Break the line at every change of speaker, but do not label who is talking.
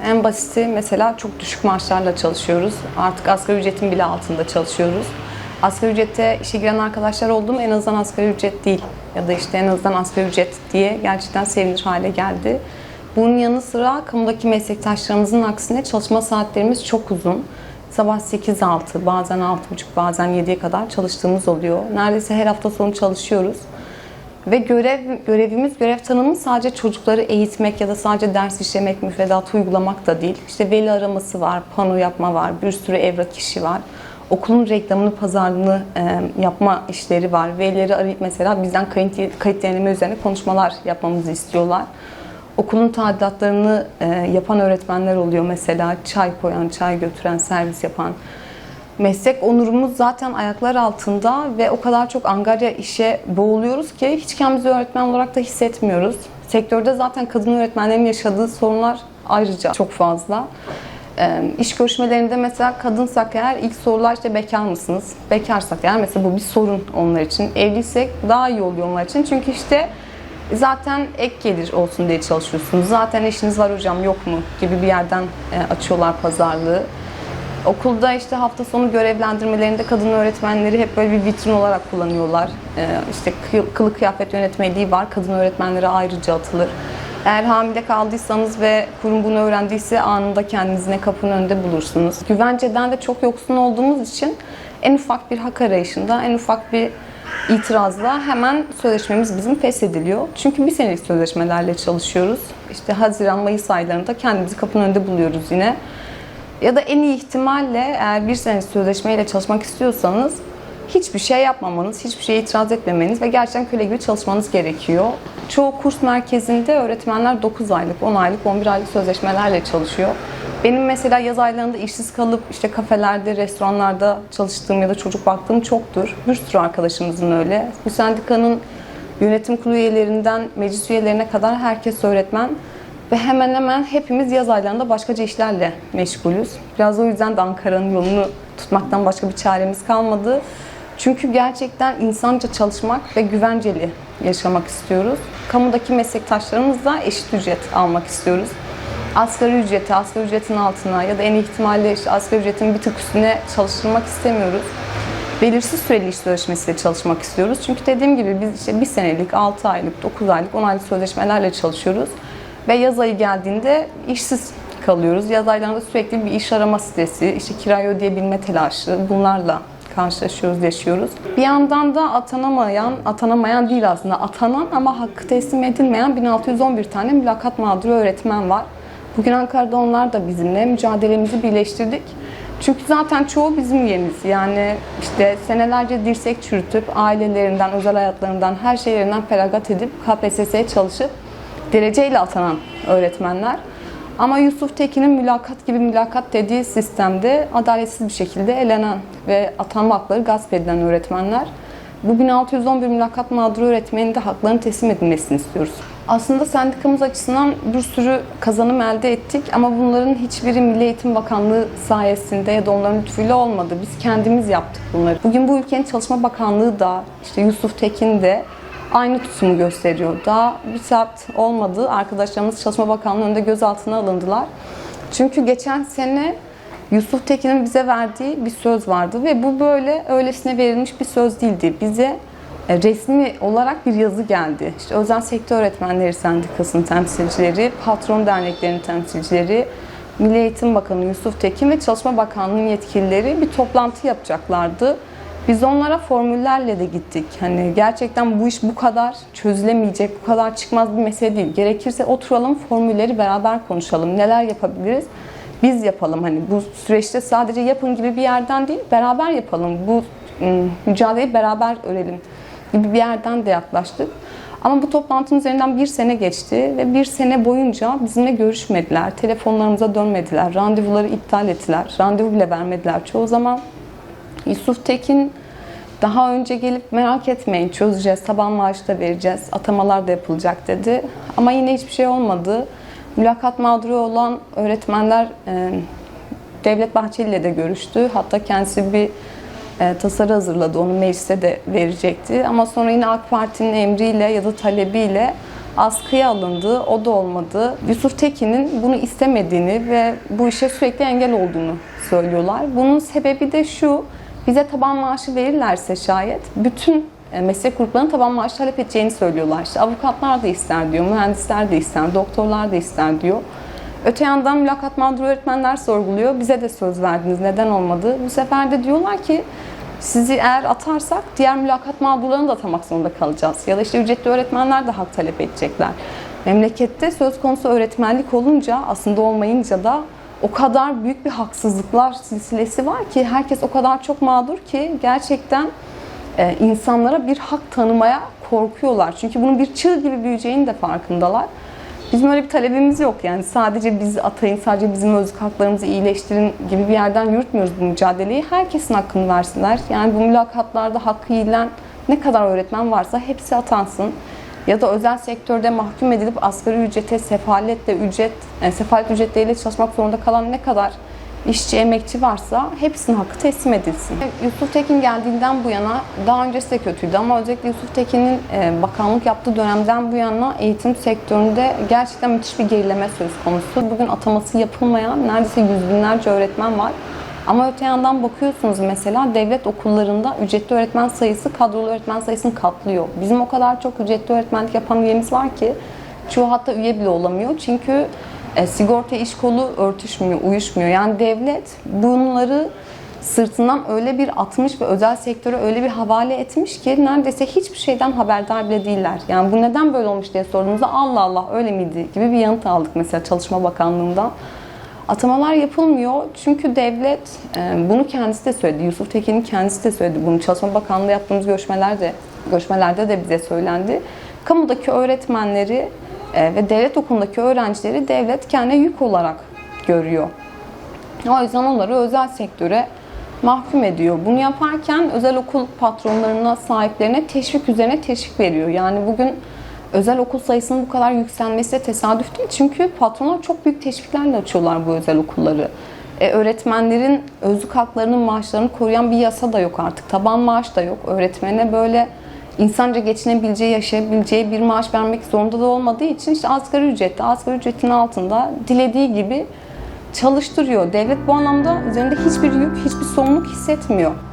En basiti mesela çok düşük maaşlarla çalışıyoruz. Artık asgari ücretin bile altında çalışıyoruz. Asgari ücrete işe giren arkadaşlar oldu mu en azından asgari ücret değil ya da işte en azından asgari ücret diye gerçekten sevinir hale geldi. Bunun yanı sıra kamudaki meslektaşlarımızın aksine çalışma saatlerimiz çok uzun. Sabah 8-6, bazen 6.30, bazen 7'ye kadar çalıştığımız oluyor. Neredeyse her hafta sonu çalışıyoruz. Ve görev tanımı sadece çocukları eğitmek ya da sadece ders işlemek, müfredatı uygulamak da değil. İşte veli araması var, pano yapma var, bir sürü evrak işi var. Okulun reklamını, pazarlığını yapma işleri var. Velileri arayıp mesela bizden kayıt deneme üzerine konuşmalar yapmamızı istiyorlar. Okulun tadilatlarını yapan öğretmenler oluyor mesela. Çay koyan, çay götüren, servis yapan. Meslek onurumuz zaten ayaklar altında ve o kadar çok angarya işe boğuluyoruz ki hiç kendimizi öğretmen olarak da hissetmiyoruz. Sektörde zaten kadın öğretmenlerin yaşadığı sorunlar ayrıca çok fazla. İş görüşmelerinde mesela kadınsak eğer ilk sorular işte bekar mısınız? Bekarsak eğer mesela bu bir sorun onlar için. Evliysek daha iyi oluyor onlar için. Çünkü işte zaten ek gelir olsun diye çalışıyorsunuz. Zaten eşiniz var hocam yok mu gibi bir yerden açıyorlar pazarlığı. Okulda işte hafta sonu görevlendirmelerinde kadın öğretmenleri hep böyle bir vitrin olarak kullanıyorlar. İşte kılık kıyafet yönetmeliği var. Kadın öğretmenlere ayrıca atılır. Eğer hamile kaldıysanız ve kurum bunu öğrendiyse anında kendinizi ne kapının önünde bulursunuz. Güvenceden de çok yoksun olduğumuz için en ufak bir hak arayışında, en ufak bir itirazla hemen sözleşmemiz bizim feshediliyor. Çünkü bir senelik sözleşmelerle çalışıyoruz. İşte Haziran-Mayıs aylarında kendimizi kapının önünde buluyoruz yine. Ya da en iyi ihtimalle eğer bir senelik sözleşmeyle çalışmak istiyorsanız hiçbir şey yapmamanız, hiçbir şeye itiraz etmemeniz ve gerçekten köle gibi çalışmanız gerekiyor. Çoğu kurs merkezinde öğretmenler 9 aylık, 10 aylık, 11 aylık sözleşmelerle çalışıyor. Benim mesela yaz aylarında işsiz kalıp işte kafelerde, restoranlarda çalıştığım ya da çocuk baktığım çoktur. Bir sürü arkadaşımızın öyle. Bu sendikanın yönetim kurulu üyelerinden meclis üyelerine kadar herkes öğretmen. Ve hemen hemen hepimiz yaz aylarında başkaca işlerle meşgulüz. Biraz o yüzden de Ankara'nın yolunu tutmaktan başka bir çaremiz kalmadı. Çünkü gerçekten insanca çalışmak ve güvenceli yaşamak istiyoruz. Kamudaki meslektaşlarımızla eşit ücret almak istiyoruz. Asgari ücretin altına ya da en ihtimalle işte asgari ücretin bir tık üstüne çalıştırmak istemiyoruz. Belirsiz süreli iş sözleşmesiyle çalışmak istiyoruz. Çünkü dediğim gibi biz işte bir senelik, 6 aylık, 9 aylık, 10 aylık sözleşmelerle çalışıyoruz. Ve yaz ayı geldiğinde işsiz kalıyoruz. Yaz aylarında sürekli bir iş arama stresi, işte kirayı ödeyebilme telaşı, bunlarla karşılaşıyoruz, yaşıyoruz. Bir yandan da atanamayan değil aslında, atanan ama hakkı teslim edilmeyen 1611 tane mülakat mağduru öğretmen var. Bugün Ankara'da onlar da bizimle mücadelemizi birleştirdik. Çünkü zaten çoğu bizim üyemiz. Yani işte senelerce dirsek çürütüp ailelerinden, özel hayatlarından, her şeylerinden feragat edip KPSS'ye çalışıp dereceyle atanan öğretmenler. Ama Yusuf Tekin'in mülakat dediği sistemde adaletsiz bir şekilde elenen ve atanma hakları gasp edilen öğretmenler. Bu 1611 mülakat mağduru öğretmenin de haklarının teslim edilmesini istiyoruz. Aslında sendikamız açısından bir sürü kazanım elde ettik ama bunların hiçbiri Milli Eğitim Bakanlığı sayesinde ya da onların lütfuyla olmadı. Biz kendimiz yaptık bunları. Bugün bu ülkenin Çalışma Bakanlığı da, işte Yusuf Tekin de aynı tutumu gösteriyor. Daha bir saat olmadı. Arkadaşlarımız Çalışma Bakanlığı önünde gözaltına alındılar. Çünkü geçen sene Yusuf Tekin'in bize verdiği bir söz vardı ve bu böyle öylesine verilmiş bir söz değildi. Bize resmi olarak bir yazı geldi. İşte Özel Sektör Öğretmenleri Sendikası'nın temsilcileri, patron derneklerinin temsilcileri, Milli Eğitim Bakanı Yusuf Tekin ve Çalışma Bakanlığı'nın yetkilileri bir toplantı yapacaklardı. Biz onlara formüllerle de gittik. Hani gerçekten bu iş bu kadar çözülemeyecek, bu kadar çıkmaz bir mesele değil. Gerekirse oturalım, formülleri beraber konuşalım. Neler yapabiliriz? Biz yapalım. Hani bu süreçte sadece yapın gibi bir yerden değil, beraber yapalım. Bu mücadeleyi beraber örelim gibi bir yerden de yaklaştık. Ama bu toplantının üzerinden bir sene geçti ve bir sene boyunca bizimle görüşmediler. Telefonlarımıza dönmediler. Randevuları iptal ettiler. Randevu bile vermediler çoğu zaman. Yusuf Tekin daha önce gelip merak etmeyin çözeceğiz, taban maaşı da vereceğiz, atamalar da yapılacak dedi. Ama yine hiçbir şey olmadı. Mülakat mağduru olan öğretmenler Devlet Bahçeli ile de görüştü. Hatta kendisi bir tasarı hazırladı, onu meclise de verecekti. Ama sonra yine AK Parti'nin emriyle ya da talebiyle askıya alındı, o da olmadı. Yusuf Tekin'in bunu istemediğini ve bu işe sürekli engel olduğunu söylüyorlar. Bunun sebebi de şu, bize taban maaşı verirlerse şayet bütün meslek gruplarının taban maaşı talep edeceğini söylüyorlar. İşte avukatlar da ister diyor, mühendisler de ister, doktorlar da ister diyor. Öte yandan mülakat mağduru öğretmenler sorguluyor. Bize de söz verdiniz, neden olmadı? Bu sefer de diyorlar ki sizi eğer atarsak diğer mülakat mağdurlarını da atamak zorunda kalacağız. Ya da işte ücretli öğretmenler de hak talep edecekler. Memlekette söz konusu öğretmenlik olunca, aslında olmayınca da o kadar büyük bir haksızlıklar silsilesi var ki herkes o kadar çok mağdur ki gerçekten insanlara bir hak tanımaya korkuyorlar. Çünkü bunun bir çığ gibi büyüyeceğinin de farkındalar. Bizim öyle bir talebimiz yok, yani sadece bizi atayın, sadece bizim özlük haklarımızı iyileştirin gibi bir yerden yürütmüyoruz bu mücadeleyi. Herkesin hakkını versinler. Yani bu mülakatlarda hakkı yiyen ne kadar öğretmen varsa hepsi atansın. Ya da özel sektörde mahkum edilip asgari ücrete, sefalet ücretleriyle çalışmak zorunda kalan ne kadar işçi, emekçi varsa hepsinin hakkı teslim edilsin. Yusuf Tekin geldiğinden bu yana, daha öncesi de kötüydü ama özellikle Yusuf Tekin'in bakanlık yaptığı dönemden bu yana eğitim sektöründe gerçekten müthiş bir gerileme söz konusu. Bugün ataması yapılmayan neredeyse yüz binlerce öğretmen var. Ama öte yandan bakıyorsunuz mesela devlet okullarında ücretli öğretmen sayısı kadrolu öğretmen sayısını katlıyor. Bizim o kadar çok ücretli öğretmenlik yapan üyemiz var ki çoğu hatta üye bile olamıyor. Çünkü sigorta iş kolu örtüşmüyor, uyuşmuyor. Yani devlet bunları sırtından öyle bir atmış ve özel sektöre öyle bir havale etmiş ki neredeyse hiçbir şeyden haberdar bile değiller. Yani bu neden böyle olmuş diye sorduğumuzda Allah Allah öyle miydi gibi bir yanıt aldık mesela Çalışma Bakanlığı'ndan. Atamalar yapılmıyor çünkü devlet bunu kendisi de söyledi. Yusuf Tekin'in kendisi de söyledi. Bunu Çalışma Bakanlığı yaptığımız görüşmelerde de bize söylendi. Kamudaki öğretmenleri ve devlet okulundaki öğrencileri devlet kendine yük olarak görüyor. O yüzden onları özel sektöre mahkum ediyor. Bunu yaparken özel okul patronlarına, sahiplerine teşvik üzerine teşvik veriyor. Yani bugün özel okul sayısının bu kadar yükselmesi de tesadüf değil. Çünkü patronlar çok büyük teşviklerle açıyorlar bu özel okulları. Öğretmenlerin özlük haklarının, maaşlarını koruyan bir yasa da yok artık. Taban maaş da yok. Öğretmene böyle insanca geçinebileceği, yaşayabileceği bir maaş vermek zorunda da olmadığı için işte asgari ücretin altında dilediği gibi çalıştırıyor. Devlet bu anlamda üzerinde hiçbir yük, hiçbir sorumluluk hissetmiyor.